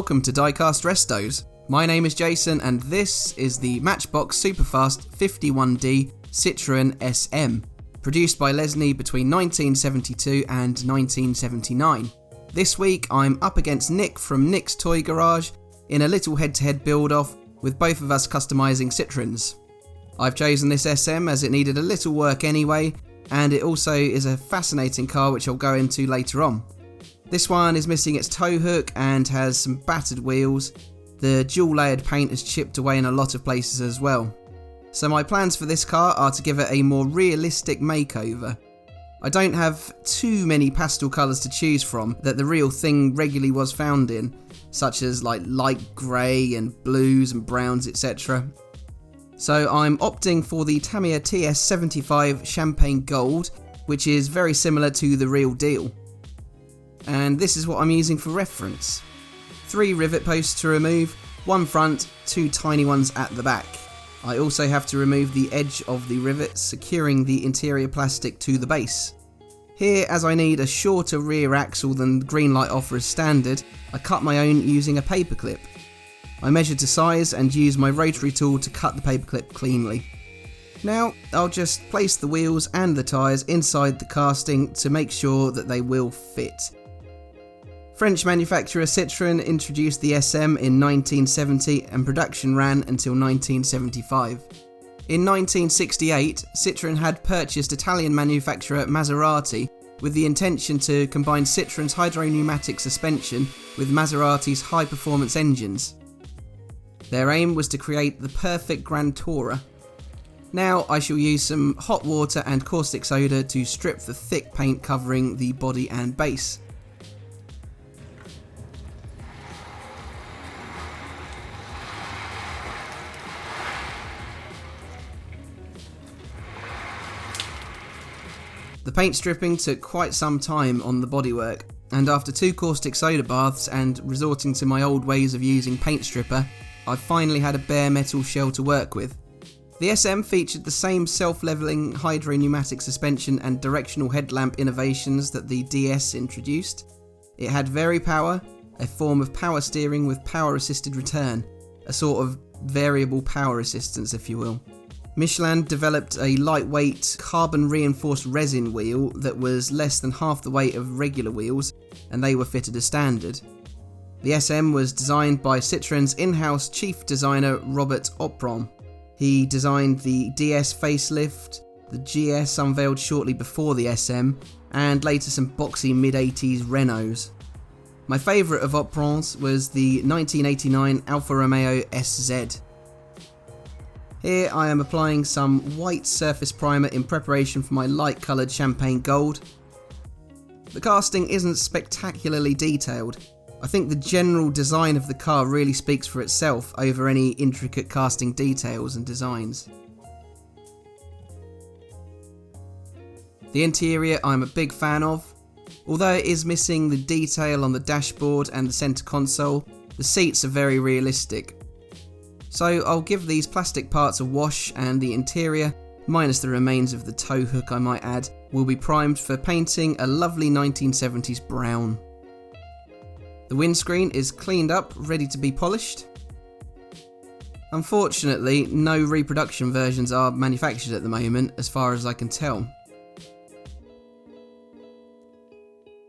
Welcome to DieCastRestos. My name is Jason and this is the Matchbox Superfast 51D Citroën SM, produced by Lesney between 1972 and 1979. This week I'm up against Nick from Nick's Toy Garage in a little head-to-head build-off with both of us customising Citroëns. I've chosen this SM as it needed a little work anyway, and it also is a fascinating car which I'll go into later on. This one is missing its tow hook and has some battered wheels. The dual layered paint has chipped away in a lot of places as well. So my plans for this car are to give it a more realistic makeover. I don't have too many pastel colours to choose from that the real thing regularly was found in, such as like light grey and blues and browns, etc. So I'm opting for the Tamiya TS75 Champagne Gold, which is very similar to the real deal. And this is what I'm using for reference. 3 rivet posts to remove, one front, 2 tiny ones at the back. I also have to remove the edge of the rivet, securing the interior plastic to the base. Here, as I need a shorter rear axle than Greenlight offer as standard, I cut my own using a paperclip. I measured to size and used my rotary tool to cut the paperclip cleanly. Now, I'll just place the wheels and the tyres inside the casting to make sure that they will fit. French manufacturer Citroën introduced the SM in 1970 and production ran until 1975. In 1968, Citroën had purchased Italian manufacturer Maserati with the intention to combine Citroën's hydropneumatic suspension with Maserati's high-performance engines. Their aim was to create the perfect Grand Tourer. Now I shall use some hot water and caustic soda to strip the thick paint covering the body and base. The paint stripping took quite some time on the bodywork, and after 2 caustic soda baths and resorting to my old ways of using paint stripper, I finally had a bare metal shell to work with. The SM featured the same self-leveling hydropneumatic suspension and directional headlamp innovations that the DS introduced. It had Vari-Power, a form of power steering with power-assisted return, a sort of variable power assistance if you will. Michelin developed a lightweight carbon-reinforced resin wheel that was less than half the weight of regular wheels, and they were fitted as standard. The SM was designed by Citroën's in-house chief designer Robert Opron. He designed the DS facelift, the GS unveiled shortly before the SM, and later some boxy mid-80s Renaults. My favourite of Opron's was the 1989 Alfa Romeo SZ. Here I am applying some white surface primer in preparation for my light coloured champagne gold. The casting isn't spectacularly detailed. I think the general design of the car really speaks for itself over any intricate casting details and designs. The interior I'm a big fan of. Although it is missing the detail on the dashboard and the centre console, the seats are very realistic. So I'll give these plastic parts a wash, and the interior, minus the remains of the tow hook I might add, will be primed for painting a lovely 1970s brown. The windscreen is cleaned up, ready to be polished. Unfortunately, no reproduction versions are manufactured at the moment, as far as I can tell.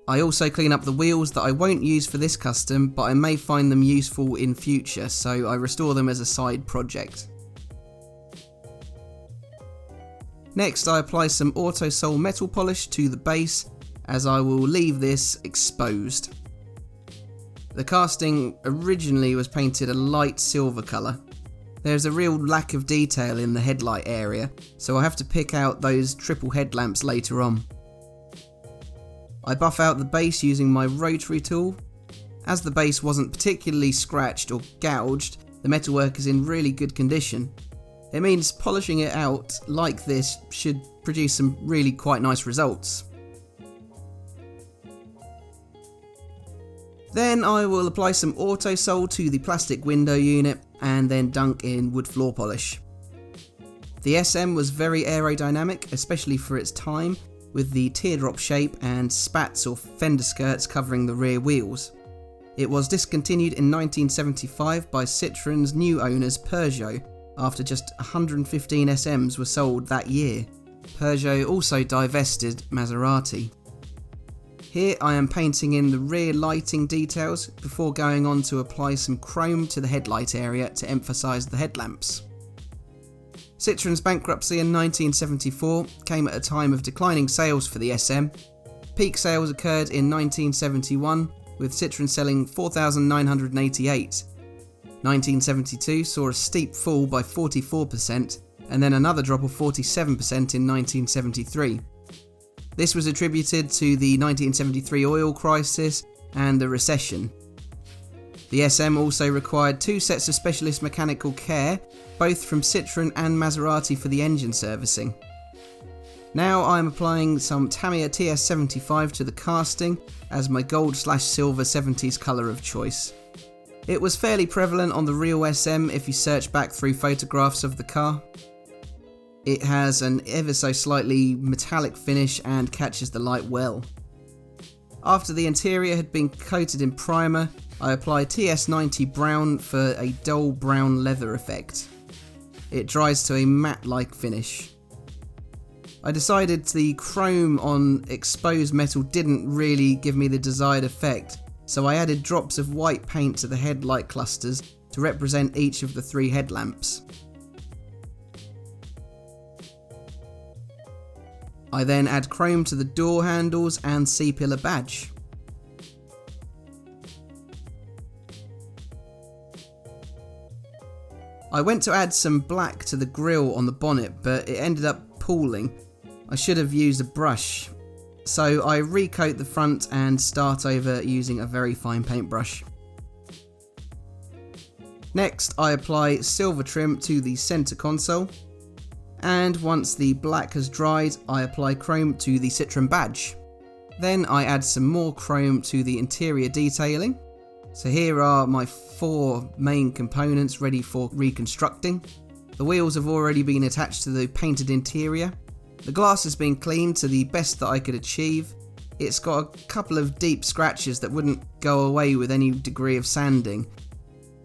I also clean up the wheels that I won't use for this custom, but I may find them useful in future, so I restore them as a side project. Next I apply some Autosol metal polish to the base, as I will leave this exposed. The casting originally was painted a light silver colour. There's a real lack of detail in the headlight area, so I'll have to pick out those triple headlamps later on. I buff out the base using my rotary tool. As the base wasn't particularly scratched or gouged, the metalwork is in really good condition. It means polishing it out like this should produce some really quite nice results. Then I will apply some Autosol to the plastic window unit and then dunk in wood floor polish. The SM was very aerodynamic, especially for its time, with the teardrop shape and spats or fender skirts covering the rear wheels. It was discontinued in 1975 by Citroën's new owners Peugeot after just 115 SMs were sold that year. Peugeot also divested Maserati. Here I am painting in the rear lighting details before going on to apply some chrome to the headlight area to emphasise the headlamps. Citroën's bankruptcy in 1974 came at a time of declining sales for the SM. Peak sales occurred in 1971, with Citroën selling 4,988. 1972 saw a steep fall by 44%, and then another drop of 47% in 1973. This was attributed to the 1973 oil crisis and the recession. The SM also required 2 sets of specialist mechanical care, both from Citroën and Maserati for the engine servicing. Now I am applying some Tamiya TS75 to the casting as my gold/silver 70s colour of choice. It was fairly prevalent on the real SM if you search back through photographs of the car. It has an ever so slightly metallic finish and catches the light well. After the interior had been coated in primer, I applied TS90 brown for a dull brown leather effect. It dries to a matte-like finish. I decided the chrome on exposed metal didn't really give me the desired effect, so I added drops of white paint to the headlight clusters to represent each of the 3 headlamps. I then add chrome to the door handles and C-pillar badge. I went to add some black to the grille on the bonnet, but it ended up pooling. I should have used a brush, so I recoat the front and start over using a very fine paintbrush. Next I apply silver trim to the centre console, and once the black has dried I apply chrome to the Citroën badge. Then I add some more chrome to the interior detailing. So here are my 4 main components ready for reconstructing. The wheels have already been attached to the painted interior. The glass has been cleaned to the best that I could achieve. It's got a couple of deep scratches that wouldn't go away with any degree of sanding.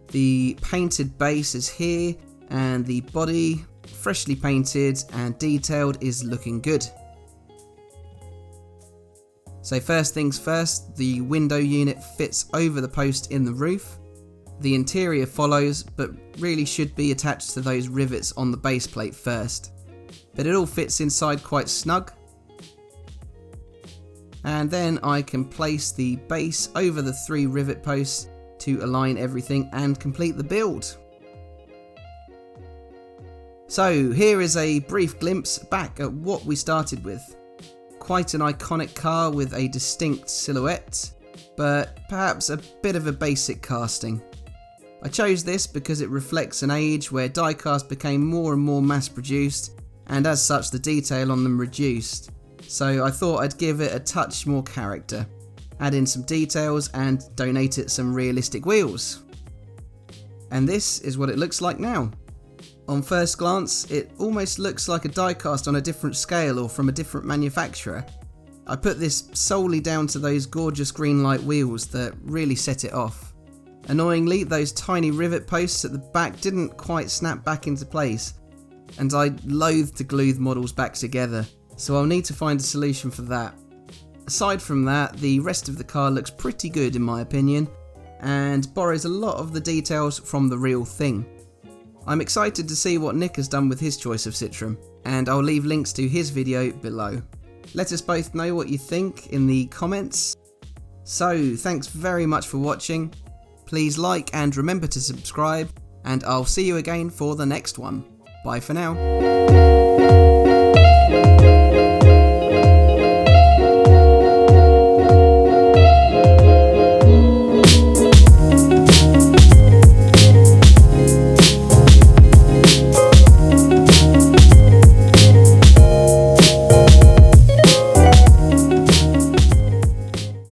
The painted base is here, and the body, freshly painted and detailed, is looking good. So first things first, the window unit fits over the post in the roof. The interior follows, but really should be attached to those rivets on the base plate first. But it all fits inside quite snug. And then I can place the base over the 3 rivet posts to align everything and complete the build. So here is a brief glimpse back at what we started with. Quite an iconic car with a distinct silhouette, but perhaps a bit of a basic casting. I chose this because it reflects an age where diecast became more and more mass produced, and as such the detail on them reduced. So I thought I'd give it a touch more character, add in some details and donate it some realistic wheels. And this is what it looks like now. On first glance, it almost looks like a diecast on a different scale or from a different manufacturer. I put this solely down to those gorgeous green light wheels that really set it off. Annoyingly, those tiny rivet posts at the back didn't quite snap back into place, and I loathe to glue the models back together, so I'll need to find a solution for that. Aside from that, the rest of the car looks pretty good in my opinion, and borrows a lot of the details from the real thing. I'm excited to see what Nick has done with his choice of Citroën, and I'll leave links to his video below. Let us both know what you think in the comments. So, thanks very much for watching. Please like and remember to subscribe, and I'll see you again for the next one. Bye for now.